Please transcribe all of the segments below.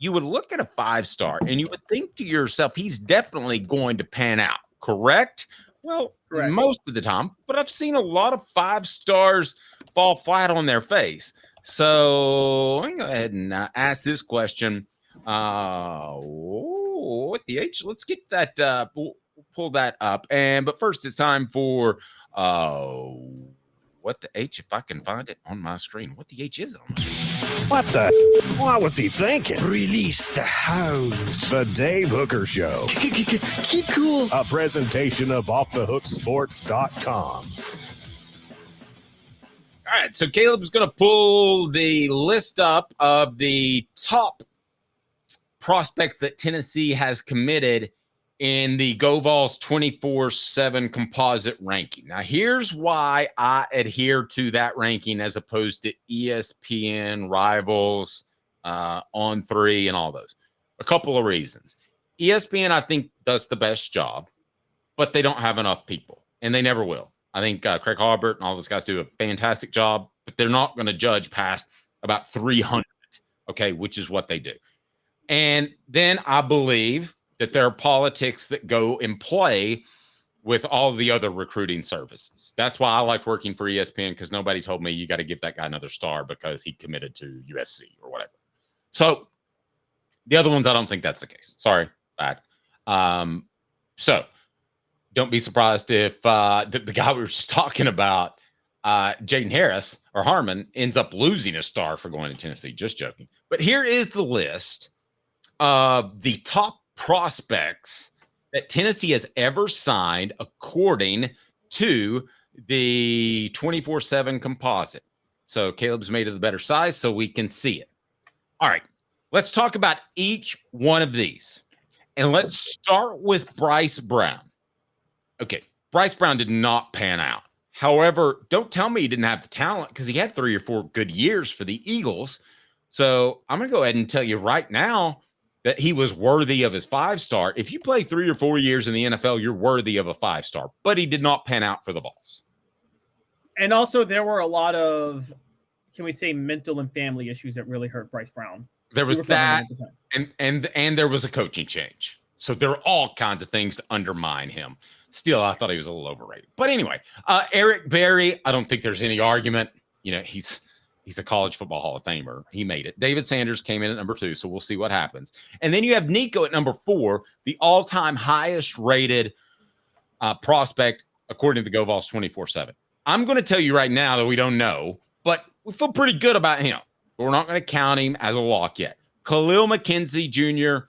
you would look at a 5-star and you would think to yourself, he's definitely going to pan out, correct? Well, Correct. most of the time, but I've seen a lot of 5-stars fall flat on their face. So I'm going to go ahead and ask this question. What the H? Let's get that, pull that up. But first, it's time for what the H, if I can find it on my screen. What the H is it on my screen? What the? What was he thinking? Release the hounds. The Dave Hooker Show. Keep cool. A presentation of OffTheHookSports.com. All right, so Caleb's going to pull the list up of the top prospects that Tennessee has committed in the Vols 24/7 composite ranking. Now, here's why I adhere to that ranking as opposed to ESPN, Rivals, On3, and all those. A couple of reasons. ESPN, I think, does the best job, but they don't have enough people, and they never will. I think Craig Harbert and all those guys do a fantastic job, but they're not going to judge past about 300, okay, which is what they do. And then I believe that there are politics that go in play with all the other recruiting services. That's why I liked working for ESPN, because nobody told me you got to give that guy another star because he committed to USC or whatever. So the other ones, I don't think that's the case. Sorry, bad. So don't be surprised if the guy we were just talking about, Jaden Harris or Harmon, ends up losing a star for going to Tennessee. Just joking. But here is the list of the top prospects that Tennessee has ever signed according to the 24/7 composite. So Caleb's made it the better size so we can see it. All right, let's talk about each one of these. And let's start with Bryce Brown. Okay, Bryce Brown did not pan out. However, don't tell me he didn't have the talent, because he had 3 or 4 good years for the Eagles. So I'm going to go ahead and tell you right now that he was worthy of his 5-star. If you play 3 or 4 years in the NFL, you're worthy of a 5-star, but he did not pan out for the Vols. And also there were a lot of, can we say, mental and family issues that really hurt Bryce Brown. There was that, and there was a coaching change. So there are all kinds of things to undermine him. Still, I thought he was a little overrated. But anyway, Eric Berry, I don't think there's any argument. You know, he's a college football Hall of Famer. He made it. David Sanders came in at number 2, so we'll see what happens. And then you have Nico at number 4, the all-time highest-rated prospect according to the Vols 24/7. I'm going to tell you right now that we don't know, but we feel pretty good about him. But we're not going to count him as a lock yet. Khalil McKenzie Jr.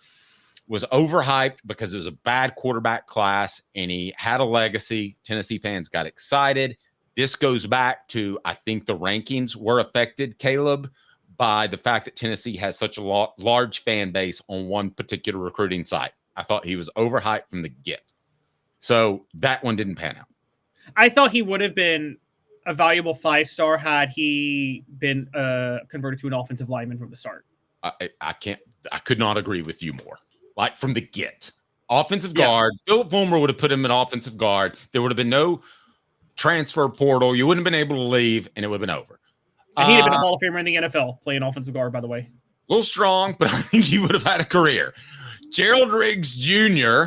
was overhyped because it was a bad quarterback class, and he had a legacy. Tennessee fans got excited. This goes back to, I think the rankings were affected, Caleb, by the fact that Tennessee has such a large fan base on one particular recruiting site. I thought he was overhyped from the get. So that one didn't pan out. I thought he would have been a valuable 5-star had he been converted to an offensive lineman from the start. I could not agree with you more. Like from the get. Offensive guard. Philip Fulmer would have put him in offensive guard. There would have been no transfer portal. You wouldn't have been able to leave, and it would have been over. And he'd have been a Hall of Famer in the NFL playing offensive guard, by the way. A little strong, but I think he would have had a career. Gerald Riggs Jr.,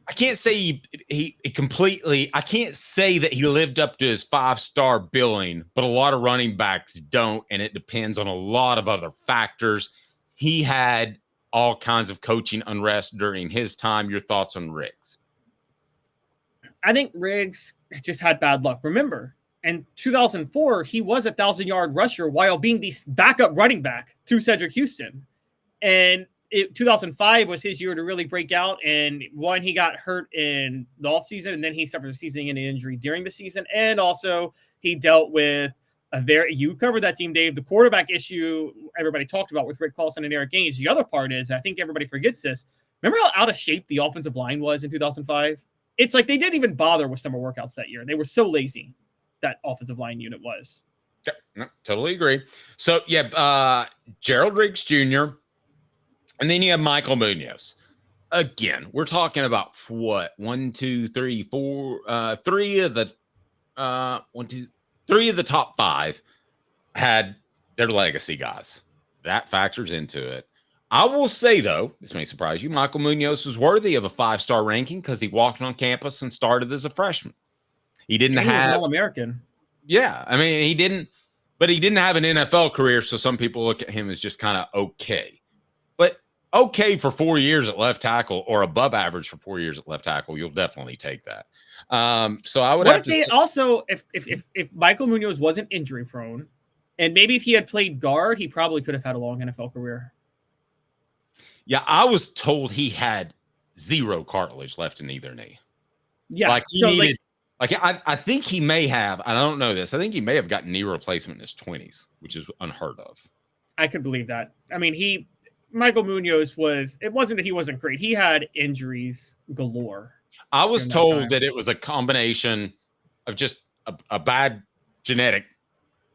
I can't say he completely – I can't say that he lived up to his 5-star billing, but a lot of running backs don't, and it depends on a lot of other factors. He had all kinds of coaching unrest during his time. Your thoughts on Riggs? I think Riggs just had bad luck. Remember, in 2004, he was a 1,000-yard rusher while being the backup running back to Cedric Houston. And 2005 was his year to really break out. And one, he got hurt in the offseason, and then he suffered a season-ending injury during the season. And also, he dealt with you covered that team, Dave, the quarterback issue everybody talked about with Rick Clausen and Eric Gaines. The other part is, I think everybody forgets this. Remember how out of shape the offensive line was in 2005? It's like they didn't even bother with summer workouts that year. They were so lazy, that offensive line unit was. Yeah, no, totally agree. So, Gerald Riggs Jr., and then you have Michael Munoz. Again, we're talking about what? 1, 2, 3, 4, 3 of the 3 of the top 5 had their legacy guys. That factors into it. I will say, though, this may surprise you, Michael Munoz was worthy of a 5-star ranking because he walked on campus and started as a freshman. He didn't And he was an have All-American. Yeah, I mean, he didn't have an NFL career, so some people look at him as just kind of okay. But okay for 4 years at left tackle, or above average for 4 years at left tackle, you'll definitely take that. So I would What have if to they say, also, if Michael Munoz wasn't injury prone, and maybe if he had played guard, he probably could have had a long NFL career. yeah, I was told he had 0 cartilage left in either knee. Yeah, Like he needed. I think he may have. I don't know this. I think he may have gotten knee replacement in his 20s, which is unheard of. I could believe that. I mean, Michael Munoz it wasn't that he wasn't great. He had injuries galore. I was told that it was a combination of just a bad genetic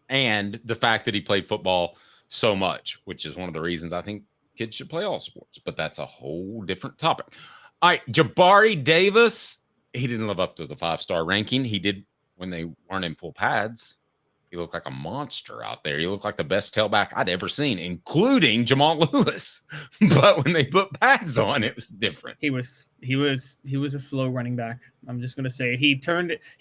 and the fact that he played football so much, which is one of the reasons I think kids should play all sports. But that's a whole different topic. All right, Jabari Davis. He didn't live up to the 5-star ranking. He did when they weren't in full pads. He looked like a monster out there. He looked like the best tailback I'd ever seen, including Jamal Lewis. But when they put pads on, it was different. He was a slow running back. I'm just gonna say he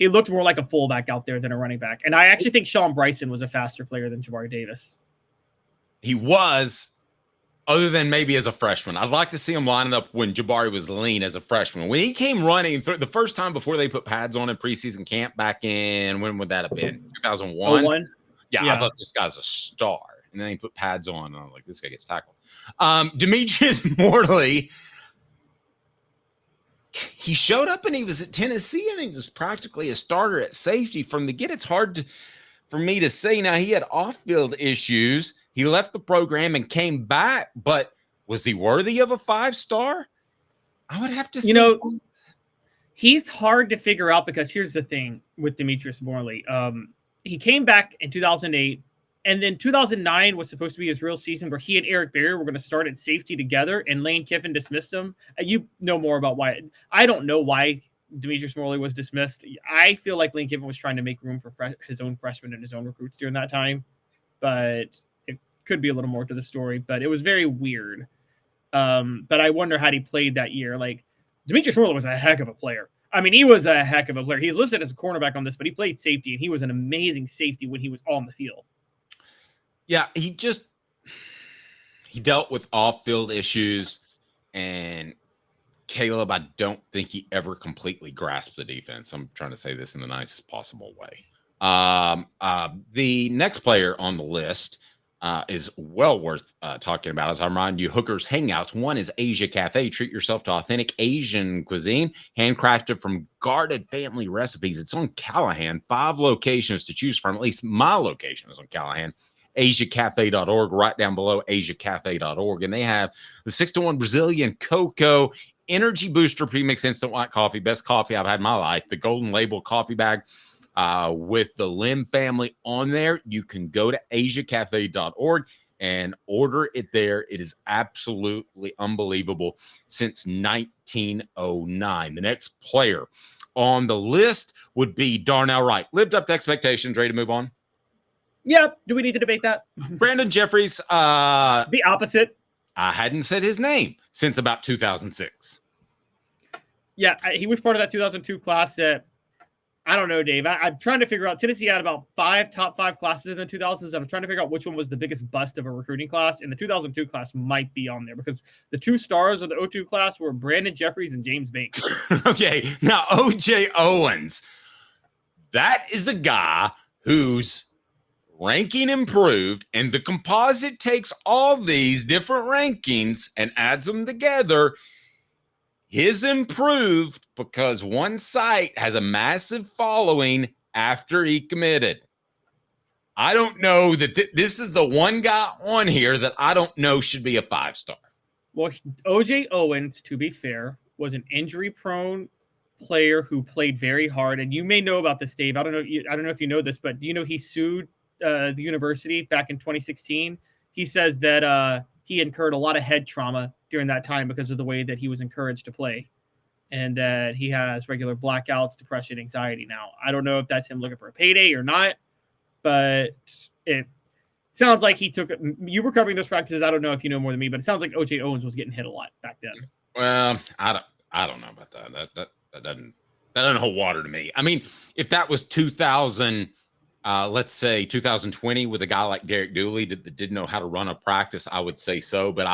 looked more like a fullback out there than a running back. And I actually think Sean Bryson was a faster player than Jabari Davis. He was, other than maybe as a freshman. I'd like to see him lining up when Jabari was lean as a freshman. When he came running the first time before they put pads on in preseason camp back in, when would that have been? 2001? Yeah, I thought this guy's a star. And then he put pads on, and I was like, this guy gets tackled. Demetrius Morley, he showed up and he was at Tennessee, and he was practically a starter at safety from the get. It's hard for me to say. Now, he had off-field issues. He left the program and came back, but was he worthy of a 5-star? I would have to say. He's hard to figure out because here's the thing with Demetrius Morley. He came back in 2008, and then 2009 was supposed to be his real season where he and Eric Berry were going to start at safety together, and Lane Kiffin dismissed him. You know more about why. I don't know why Demetrius Morley was dismissed. I feel like Lane Kiffin was trying to make room for his own freshmen and his own recruits during that time, but could be a little more to the story, but it was very weird. But I wonder how he played that year. Like, Demetrius Morley was a heck of a player. I mean, he was a heck of a player. He's listed as a cornerback on this, but he played safety, and he was an amazing safety when he was on the field. Yeah, he dealt with off-field issues, and Caleb, I don't think he ever completely grasped the defense. I'm trying to say this in the nicest possible way. The next player on the list is well worth talking about. As I remind you, Hooker's Hangouts. One is Asia Cafe. Treat yourself to authentic Asian cuisine, handcrafted from guarded family recipes. It's on Callahan. 5 locations to choose from. At least my location is on Callahan. AsiaCafe.org, right down below AsiaCafe.org. And they have the 6-to-1 Brazilian Cocoa Energy Booster Premix Instant White Coffee. Best coffee I've had in my life. The Golden Label coffee bag. With the Lim family on there, you can go to AsiaCafe.org and order it there. It is absolutely unbelievable since 1909. The next player on the list would be Darnell Wright. Lived up to expectations. Ready to move on? Yeah. Do we need to debate that? Brandon Jeffries. The opposite. I hadn't said his name since about 2006. Yeah, he was part of that 2002 class that, I don't know, Dave. I'm trying to figure out. Tennessee had about 5 top 5 classes in the 2000s. And I'm trying to figure out which one was the biggest bust of a recruiting class. And the 2002 class might be on there because the 2 stars of the 02 class were Brandon Jeffries and James Banks. Okay, now OJ Owens. That is a guy whose ranking improved, and the composite takes all these different rankings and adds them together. His improved because one site has a massive following after he committed. I don't know that this is the one guy on here that I don't know should be a 5-star. Well, OJ Owens, to be fair, was an injury-prone player who played very hard. And you may know about this, Dave. I don't know if you know this, but do you know he sued the university back in 2016? He says that he incurred a lot of head trauma during that time because of the way that he was encouraged to play, and that he has regular blackouts, depression, anxiety now. I don't know if that's him looking for a payday or not, but it sounds like he took you were covering those practices. I don't know if you know more than me, but it sounds like OJ Owens was getting hit a lot back then. Well, I don't know about that. That doesn't hold water to me. I mean, if that was 2000, let's say 2020 with a guy like Derek Dooley that didn't know how to run a practice, I would say so. But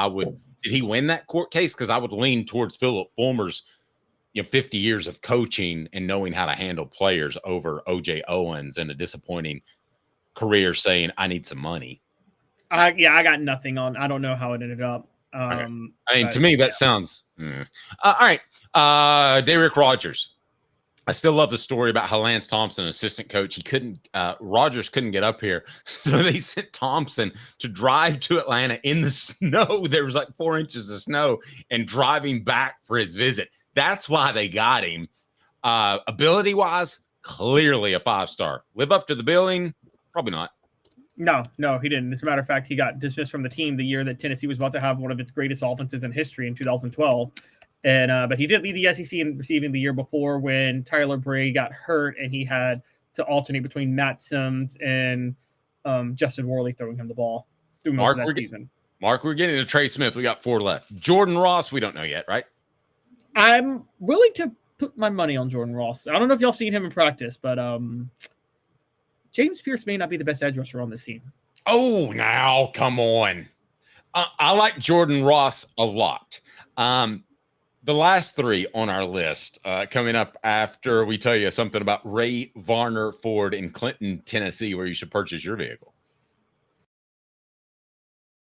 did he win that court case? Because I would lean towards Philip Fulmer's 50 years of coaching and knowing how to handle players over OJ Owens and a disappointing career saying, I need some money. I got nothing on. I don't know how it ended up. Okay. I mean, to me, that sounds. All right. Derek Rogers. I still love the story about how Lance Thompson, assistant coach, Rogers couldn't get up here. So they sent Thompson to drive to Atlanta in the snow. There was like 4 inches of snow and driving back for his visit. That's why they got him. Ability-wise, clearly a 5-star. Live up to the billing? Probably not. No, he didn't. As a matter of fact, he got dismissed from the team the year that Tennessee was about to have one of its greatest offenses in history in 2012. And but he did lead the SEC in receiving the year before when Tyler Bray got hurt and he had to alternate between Matt Sims and Justin Worley throwing him the ball through most of that season. Mark, we're getting to Trey Smith. We got 4 left. Jordan Ross, we don't know yet, right? I'm willing to put my money on Jordan Ross. I don't know if y'all seen him in practice, but James Pierce may not be the best edge rusher on this team. Oh, now, come on. I like Jordan Ross a lot. The last 3 on our list coming up after we tell you something about Ray Varner Ford in Clinton, Tennessee, where you should purchase your vehicle.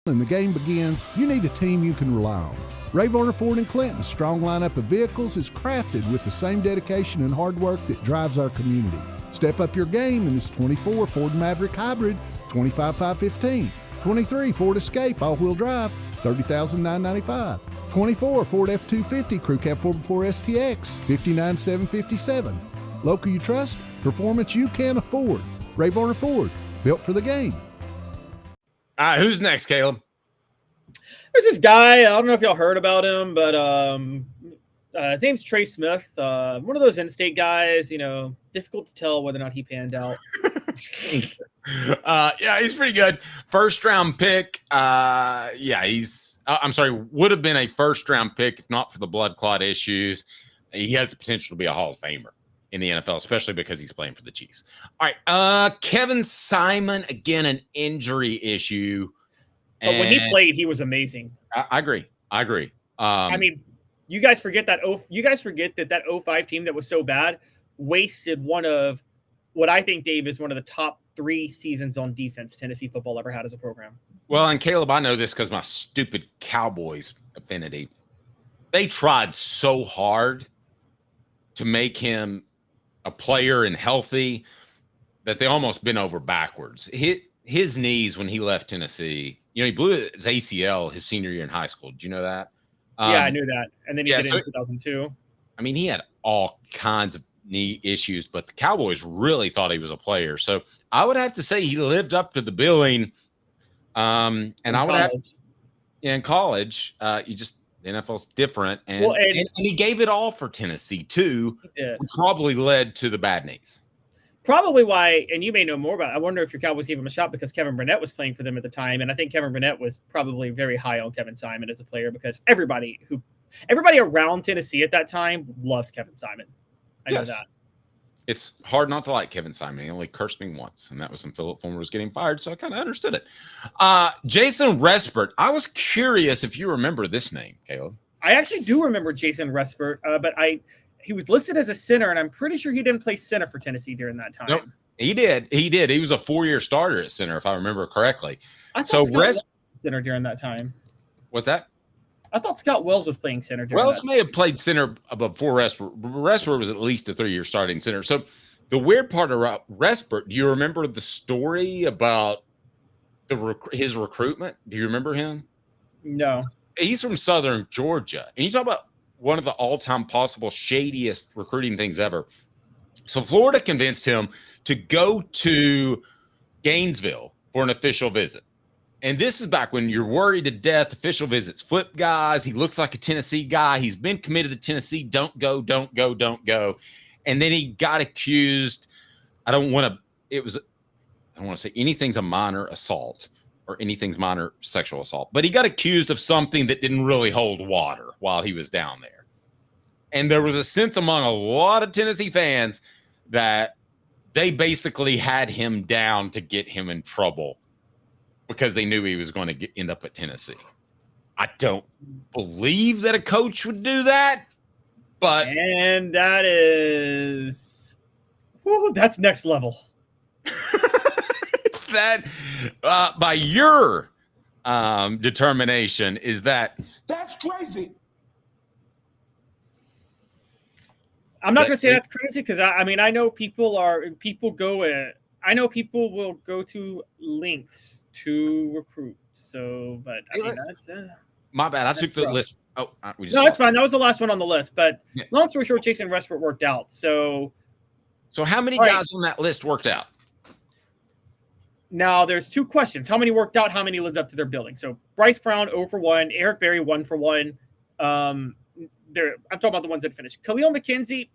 When the game begins, you need a team you can rely on. Ray Varner Ford in Clinton's strong lineup of vehicles is crafted with the same dedication and hard work that drives our community. Step up your game in this 24 Ford Maverick Hybrid, 25,515, 23 Ford Escape all-wheel drive, 30,995, 24 Ford F-250 Crew Cab 4x4 STX, 59,757. Local you trust, performance you can afford. Ray Varner Ford, built for the game. All right, who's next, Caleb? There's this guy. I don't know if y'all heard about him, but his name's Trey Smith. One of those in-state guys. Difficult to tell whether or not he panned out. Yeah, he's pretty good. First-round pick. Would have been a first-round pick if not for the blood clot issues. He has the potential to be a Hall of Famer in the NFL, especially because he's playing for the Chiefs. All right, Kevin Simon, again, an injury issue. But when he played, he was amazing. I agree. I mean, you guys forget that 05 team that was so bad wasted one of what I think, Dave, is one of the top 3 seasons on defense Tennessee football ever had as a program. Well, and Caleb, I know this because my stupid Cowboys affinity. They tried so hard to make him a player and healthy that they almost bent over backwards. His knees when he left Tennessee, he blew his ACL his senior year in high school. Did you know that? Yeah, I knew that. And then he did it in 2002. I mean, he had all kinds of knee issues, but the Cowboys really thought he was a player. So I would have to say he lived up to the billing. And I would have in college, the NFL's different. And he gave it all for Tennessee too, which probably led to the bad knees. Probably why, and you may know more about it. I wonder if your Cowboys gave him a shot because Kevin Burnett was playing for them at the time. And I think Kevin Burnett was probably very high on Kevin Simon as a player because everybody around Tennessee at that time loved Kevin Simon. I know that. It's hard not to like Kevin Simon. He only cursed me once, and that was when Philip Fulmer was getting fired. So I kind of understood it. Jason Respert. I was curious if you remember this name, Caleb. I actually do remember Jason Respert, but he was listed as a center, and I'm pretty sure he didn't play center for Tennessee during that time. Nope, he did. He was a 4-year starter at center, if I remember correctly. I thought Scott was center during that time. What's that? I thought Scott Wells was playing center. Wells may have played center before Respert. Respert was at least a 3-year starting center. So the weird part about Respert, do you remember the story about his recruitment? Do you remember him? No. He's from Southern Georgia. And you talk about one of the all-time possible shadiest recruiting things ever. So Florida convinced him to go to Gainesville for an official visit. And this is back when you're worried to death. Official visits flip guys. He looks like a Tennessee guy. He's been committed to Tennessee. Don't go. And then he got accused. I don't want to say anything's a minor assault, or anything's minor sexual assault, but he got accused of something that didn't really hold water while he was down there. And there was a sense among a lot of Tennessee fans that they basically had him down to get him in trouble because they knew he was going to end up at Tennessee. I don't believe that a coach would do that, but and that is, that's next level. Is that by your determination? Is that that's crazy? I'm not going to say that's crazy because I mean I know people will go to lengths to recruit. So, but I mean that's my bad. I took the list. Oh, no, it's fine. That was the last one on the list. But long story short, Jason Westbrook worked out. So how many guys on that list worked out? Now there's two questions: how many worked out? How many lived up to their billing? So Bryce Brown 0 for 1, Eric Berry 1 for 1. I'm talking about the ones that finished. Khalil McKenzie,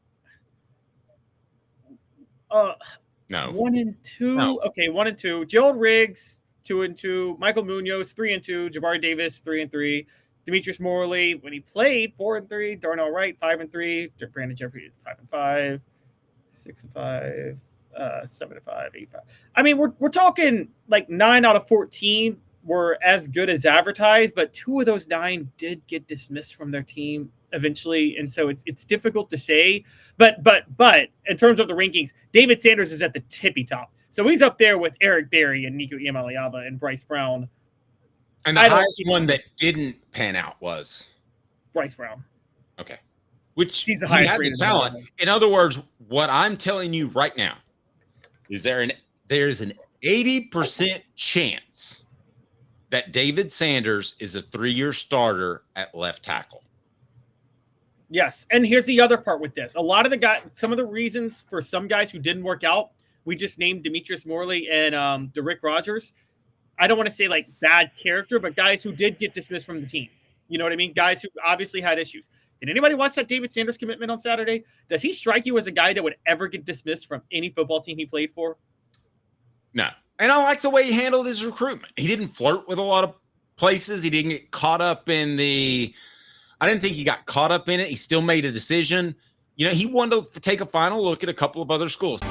no, 1 and 2. No. Okay, 1 and 2. Gerald Riggs 2 and 2. Michael Munoz 3 and 2. Jabari Davis 3 and 3. Demetrius Morley when he played 4 and 3. Darnell Wright 5 and 3. Brandon Jeffrey 5 and 5. 6 and 5. 7 and 5. 8 and 5. I mean, we're talking like 9 out of 14 were as good as advertised, but 2 of those 9 did get dismissed from their team eventually, and so it's difficult to say. But in terms of the rankings, David Sanders is at the tippy top, so he's up there with Eric Berry and Nico Iamaleava and Bryce Brown. And the highest one that didn't pan out was Bryce Brown. Okay, which he's the highest rated talent. In other words, what I'm telling you right now is there's an 80% chance that David Sanders is a 3-year starter at left tackle. Yes, and here's the other part with this. A lot of the guys, some of the reasons for some guys who didn't work out, we just named Demetrius Morley and Rick Rogers. I don't want to say like bad character, but guys who did get dismissed from the team. You know what I mean? Guys who obviously had issues. Did anybody watch that David Sanders commitment on Saturday? Does he strike you as a guy that would ever get dismissed from any football team he played for? No. And I like the way he handled his recruitment. He didn't flirt with a lot of places. He didn't get caught up in I didn't think he got caught up in it. He still made a decision. You know, he wanted to take a final look at a couple of other schools.